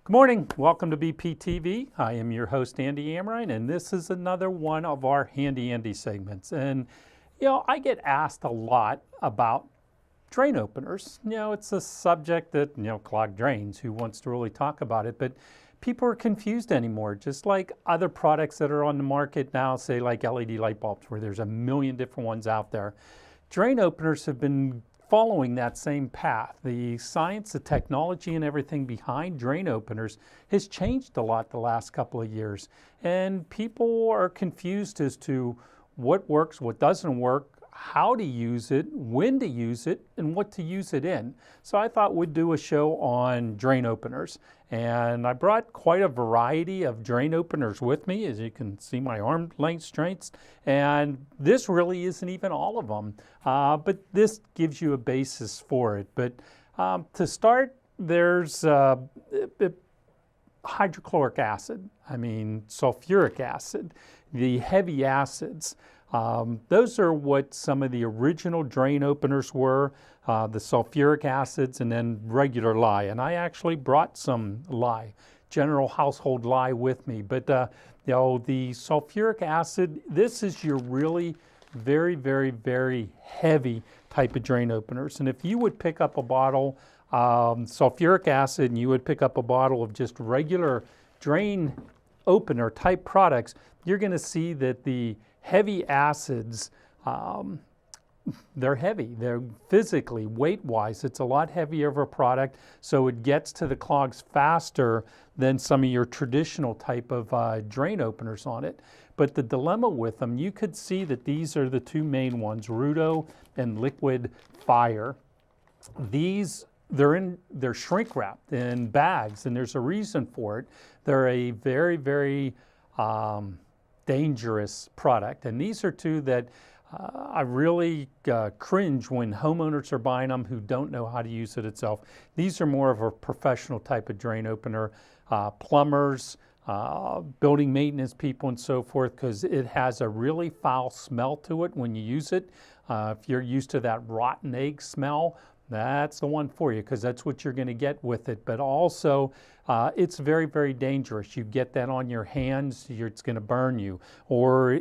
Good morning. Welcome to BPTV. I am your host, Andy Amrine, and this is another one of our Handy Andy segments. And, I get asked a lot about drain openers. It's a subject that, clogged drains. Who wants to really talk about it? But people are confused anymore, just like other products that are on the market now, say like LED light bulbs, where there's a million different ones out there. Drain openers have been following that same path. The science, the technology, and everything behind drain openers has changed a lot the last couple of years. And people are confused as to what works, what doesn't work, how to use it, when to use it, and what to use it in. So I thought we'd do a show on drain openers. And I brought quite a variety of drain openers with me, as you can see my arm length strengths. And this really isn't even all of them, but this gives you a basis for it. But to start, there's hydrochloric acid, sulfuric acid, the heavy acids. Those are what some of the original drain openers were, the sulfuric acids and then regular lye. And I actually brought some lye, general household lye with me. But the sulfuric acid, this is your really very, very, very heavy type of drain openers. And if you would pick up a bottle sulfuric acid and you would pick up a bottle of just regular drain opener type products, you're going to see that the heavy acids, they're heavy. They're physically, weight-wise, it's a lot heavier of a product, so it gets to the clogs faster than some of your traditional type of drain openers on it. But the dilemma with them, you could see that these are the two main ones, Rudo and Liquid Fire. They're shrink wrapped in bags, and there's a reason for it. They're a very, very dangerous product. And these are two that I really cringe when homeowners are buying them who don't know how to use it itself. These are more of a professional type of drain opener, plumbers, building maintenance people and so forth, because it has a really foul smell to it when you use it. If you're used to that rotten egg smell, that's the one for you, because that's what you're going to get with it. But also, it's very, very dangerous. You get that on your hands, it's going to burn you. Or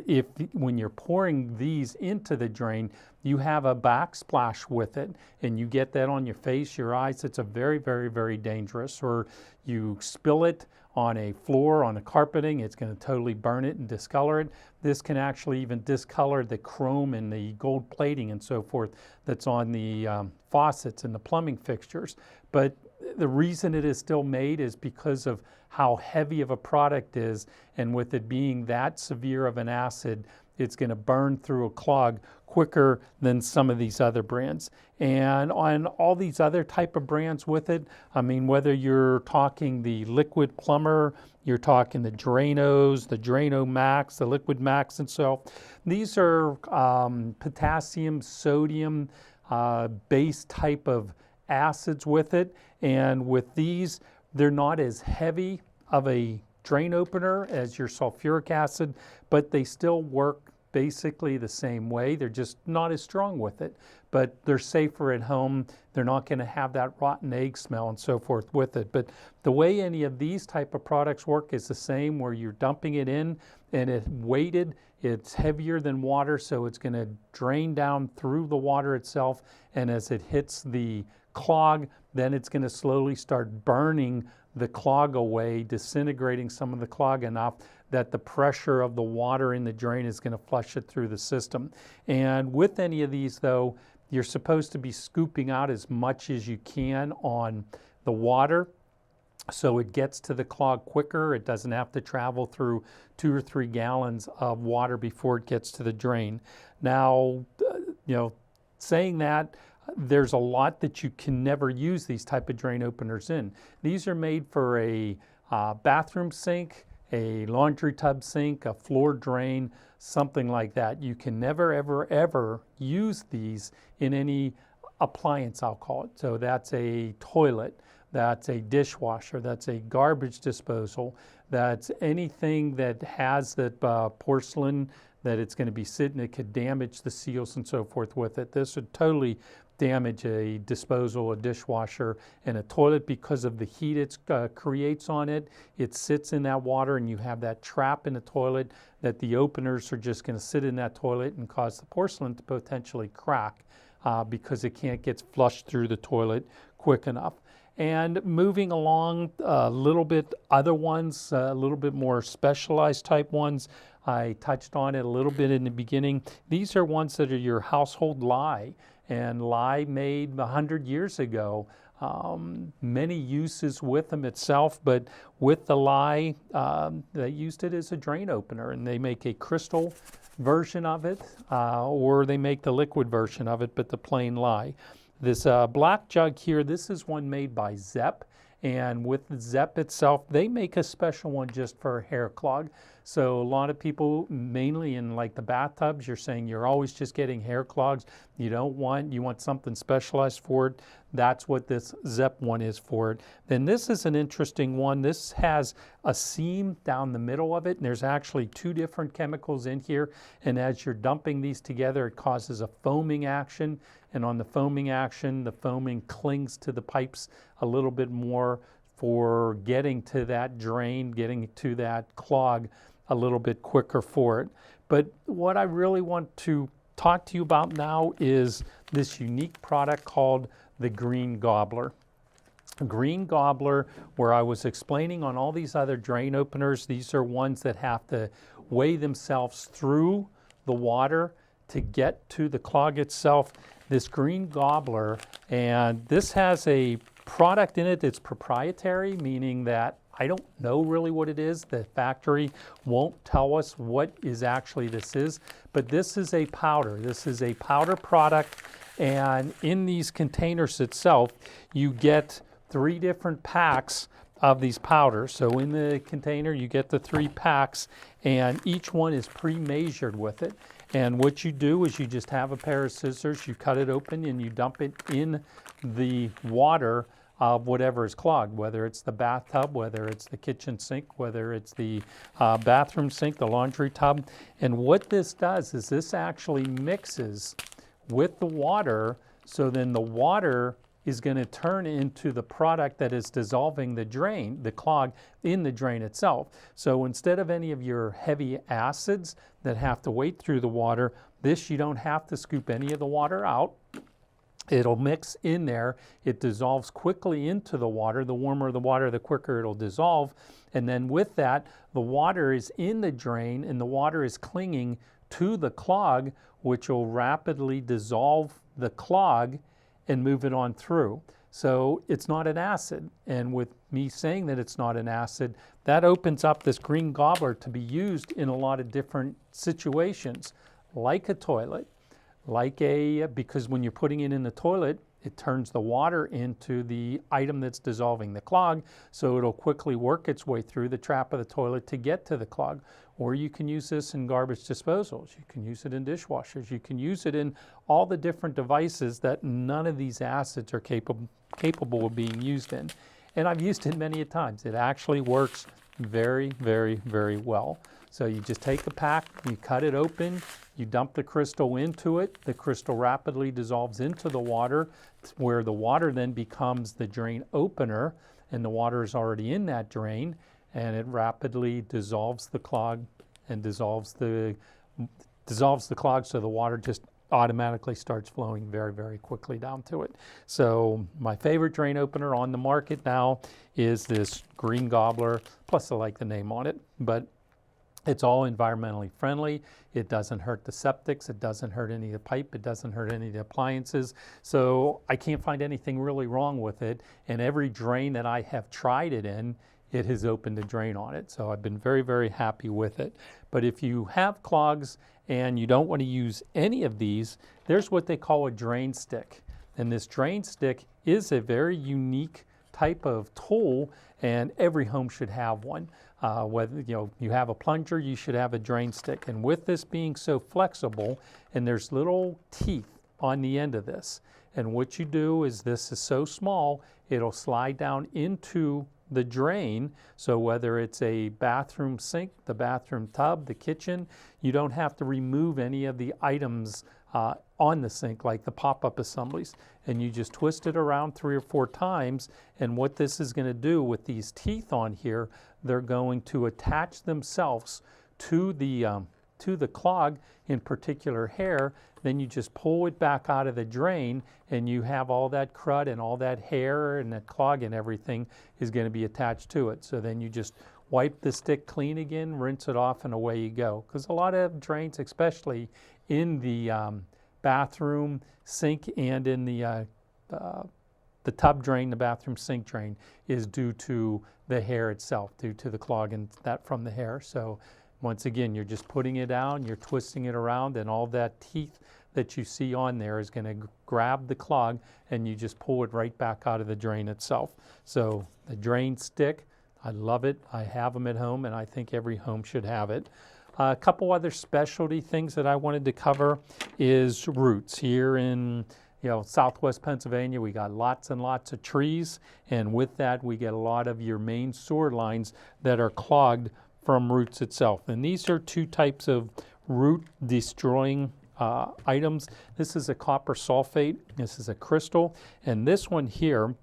when you're pouring these into the drain, you have a backsplash with it, and you get that on your face, your eyes, it's a very, very, very dangerous. Or you spill it on a floor, on a carpeting, it's going to totally burn it and discolor it. This can actually even discolor the chrome and the gold plating and so forth that's on the faucets and the plumbing fixtures. But the reason it is still made is because of how heavy of a product is, and with it being that severe of an acid, it's going to burn through a clog quicker than some of these other brands. And on all these other type of brands with it, whether you're talking the Liquid Plumber, you're talking the Drainos, the Draino Max, the Liquid Max, and so these are potassium, sodium base type of acids with it. And with these, they're not as heavy of a drain opener as your sulfuric acid, but they still work basically the same way. They're just not as strong with it, but they're safer at home. They're not going to have that rotten egg smell and so forth with it. But the way any of these type of products work is the same, where you're dumping it in and it's weighted. It's heavier than water, so it's going to drain down through the water itself. And as it hits the clog, then it's going to slowly start burning the clog away, disintegrating some of the clog enough that the pressure of the water in the drain is going to flush it through the system. And with any of these, though, you're supposed to be scooping out as much as you can on the water, so it gets to the clog quicker. It doesn't have to travel through 2 or 3 gallons of water before it gets to the drain. Now, saying that, there's a lot that you can never use these type of drain openers in. These are made for a bathroom sink, a laundry tub sink, a floor drain, something like that. You can never, ever, ever use these in any appliance, I'll call it. So that's a toilet, that's a dishwasher, that's a garbage disposal, that's anything that has that porcelain that it's going to be sitting, it could damage the seals and so forth with it. This would totally damage a disposal, a dishwasher, and a toilet because of the heat it creates on it. It sits in that water and you have that trap in the toilet that the openers are just going to sit in that toilet and cause the porcelain to potentially crack because it can't get flushed through the toilet quick enough. And moving along a little bit, other ones, a little bit more specialized type ones. I touched on it a little bit in the beginning. These are ones that are your household lye, and lye made 100 years ago. Many uses with them itself, but with the lye, they used it as a drain opener, and they make a crystal version of it, or they make the liquid version of it, but the plain lye. This black jug here, this is one made by Zepp, and with Zepp itself, they make a special one just for hair clog. So a lot of people, mainly in like the bathtubs, you're saying you're always just getting hair clogs. You want something specialized for it. That's what this Zepp one is for it. Then this is an interesting one. This has a seam down the middle of it, and there's actually 2 different chemicals in here. And as you're dumping these together, it causes a foaming action. And on the foaming action, the foaming clings to the pipes a little bit more for getting to that drain, getting to that clog a little bit quicker for it. But what I really want to talk to you about now is this unique product called the Green Gobbler. Green Gobbler, where I was explaining on all these other drain openers, these are ones that have to weigh themselves through the water to get to the clog itself. This Green Gobbler, and this has a product in it that's proprietary, meaning that I don't know really what it is. The factory won't tell us what is actually this is, but this is a powder. This is a powder product, and in these containers itself, you get 3 different packs of these powders. So in the container, you get the 3 packs, and each one is pre-measured with it. And what you do is you just have a pair of scissors, you cut it open, and you dump it in the water of whatever is clogged, whether it's the bathtub, whether it's the kitchen sink, whether it's the bathroom sink, the laundry tub. And what this does is this actually mixes with the water, so then the water is going to turn into the product that is dissolving the drain, the clog in the drain itself. So instead of any of your heavy acids that have to wait through the water, this you don't have to scoop any of the water out. It'll mix in there. It dissolves quickly into the water. The warmer the water, the quicker it'll dissolve. And then with that, the water is in the drain and the water is clinging to the clog, which will rapidly dissolve the clog and move it on through. So it's not an acid. And with me saying that it's not an acid, that opens up this Green Gobbler to be used in a lot of different situations, like a toilet. Because when you're putting it in the toilet, it turns the water into the item that's dissolving the clog, so it'll quickly work its way through the trap of the toilet to get to the clog. Or you can use this in garbage disposals. You can use it in dishwashers. You can use it in all the different devices that none of these acids are capable of being used in. And I've used it many a times. It actually works very, very, very well. So you just take a pack, you cut it open, you dump the crystal into it. The crystal rapidly dissolves into the water, where the water then becomes the drain opener, and the water is already in that drain, and it rapidly dissolves the clog and dissolves the clog, so the water just automatically starts flowing very, very quickly down to it. So my favorite drain opener on the market now is this Green Gobbler, plus I like the name on it, but it's all environmentally friendly. It doesn't hurt the septics. It doesn't hurt any of the pipe. It doesn't hurt any of the appliances. So I can't find anything really wrong with it. And every drain that I have tried it in, it has opened a drain on it. So I've been very, very happy with it. But if you have clogs and you don't want to use any of these, there's what they call a drain stick. And this drain stick is a very unique type of tool, and every home should have one. Whether you have a plunger, you should have a drain stick. And with this being so flexible, and there's little teeth on the end of this, and what you do is, this is so small, it'll slide down into the drain. So whether it's a bathroom sink, the bathroom tub, the kitchen, you don't have to remove any of the items on the sink, like the pop-up assemblies, and you just twist it around 3 or 4 times. And what this is going to do with these teeth on here, they're going to attach themselves to the clog, in particular hair. Then you just pull it back out of the drain, and you have all that crud and all that hair and that clog and everything is going to be attached to it. So then you just wipe the stick clean again, rinse it off, and away you go. Because a lot of drains, especially in the bathroom sink and in the tub drain, the bathroom sink drain, is due to the hair itself, due to the clog and that from the hair. So once again, you're just putting it down, you're twisting it around, and all that teeth that you see on there is going to grab the clog, and you just pull it right back out of the drain itself. So the drain stick, I love it. I have them at home, and I think every home should have it. A couple other specialty things that I wanted to cover is roots. Here in Southwest Pennsylvania, we got lots and lots of trees, and with that we get a lot of your main sewer lines that are clogged from roots itself. And these are 2 types of root destroying items. This is a copper sulfate, this is a crystal, and this one here,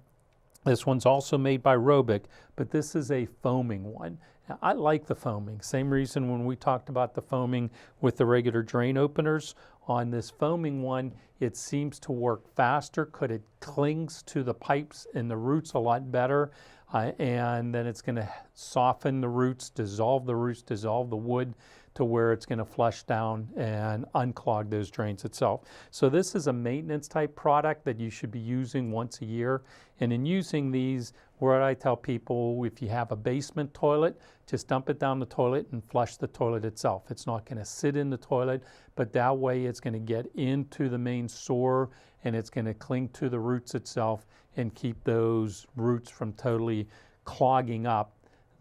this one's also made by Robic, but this is a foaming one. Now, I like the foaming. Same reason when we talked about the foaming with the regular drain openers. On this foaming one, it seems to work faster because it clings to the pipes and the roots a lot better. And then it's going to soften the roots, dissolve the wood to where it's going to flush down and unclog those drains itself. So this is a maintenance type product that you should be using once a year. And in using these, where I tell people, if you have a basement toilet, just dump it down the toilet and flush the toilet itself. It's not going to sit in the toilet, but that way it's going to get into the main sewer, and it's going to cling to the roots itself and keep those roots from totally clogging up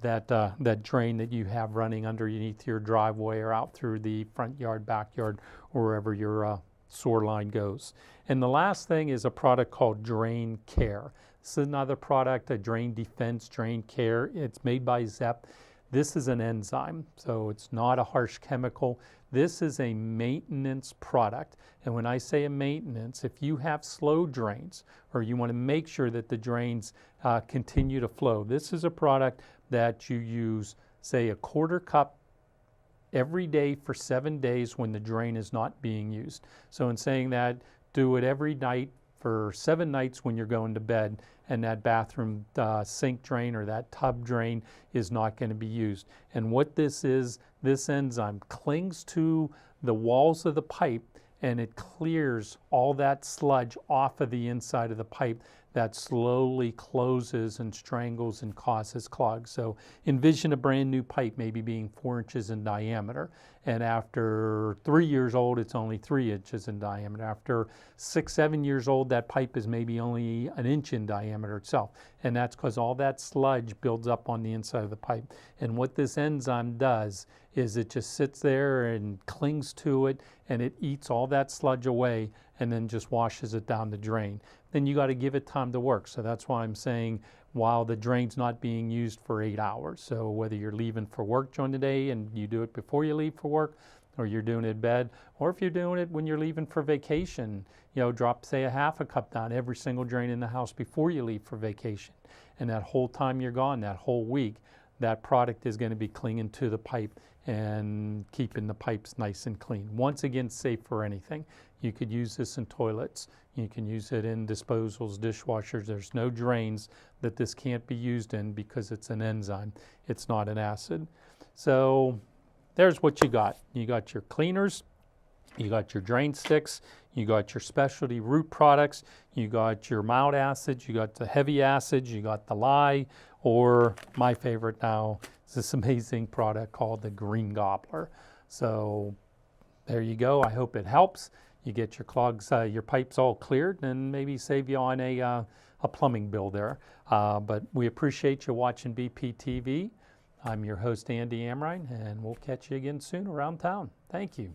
that drain that you have running underneath your driveway or out through the front yard, backyard, or wherever your sewer line goes. And the last thing is a product called Drain Care. This is another product, a Drain Defense Drain Care. It's made by Zep. This is an enzyme, so it's not a harsh chemical. This is a maintenance product. And when I say a maintenance, if you have slow drains or you want to make sure that the drains continue to flow, this is a product that you use, say, a 1/4 cup every day for 7 days when the drain is not being used. So in saying that, do it every night for 7 nights when you're going to bed, and that bathroom sink drain or that tub drain is not going to be used. And what this is, this enzyme clings to the walls of the pipe, and it clears all that sludge off of the inside of the pipe that slowly closes and strangles and causes clogs. So envision a brand new pipe maybe being 4 inches in diameter, and after 3 years old it's only 3 inches in diameter. After 6, 7 years old, that pipe is maybe only 1 inch in diameter itself, and that's because all that sludge builds up on the inside of the pipe. And what this enzyme does is it just sits there and clings to it, and it eats all that sludge away and then just washes it down the drain. Then you got to give it time to work. So that's why I'm saying while the drain's not being used for 8 hours. So whether you're leaving for work during the day and you do it before you leave for work, or you're doing it in bed, or if you're doing it when you're leaving for vacation, drop, say, a 1/2 cup down every single drain in the house before you leave for vacation. And that whole time you're gone, that whole week, that product is going to be clinging to the pipe and keeping the pipes nice and clean. Once again, safe for anything. You could use this in toilets. You can use it in disposals, dishwashers. There's no drains that this can't be used in because it's an enzyme. It's not an acid. So there's what you got. You got your cleaners, you got your drain sticks, you got your specialty root products, you got your mild acids, you got the heavy acids, you got the lye, or my favorite now is this amazing product called the Green Gobbler. So there you go. I hope it helps. You get your clogs, your pipes all cleared, and maybe save you on a plumbing bill there. But we appreciate you watching BPTV. I'm your host, Andy Amrine, and we'll catch you again soon around town. Thank you.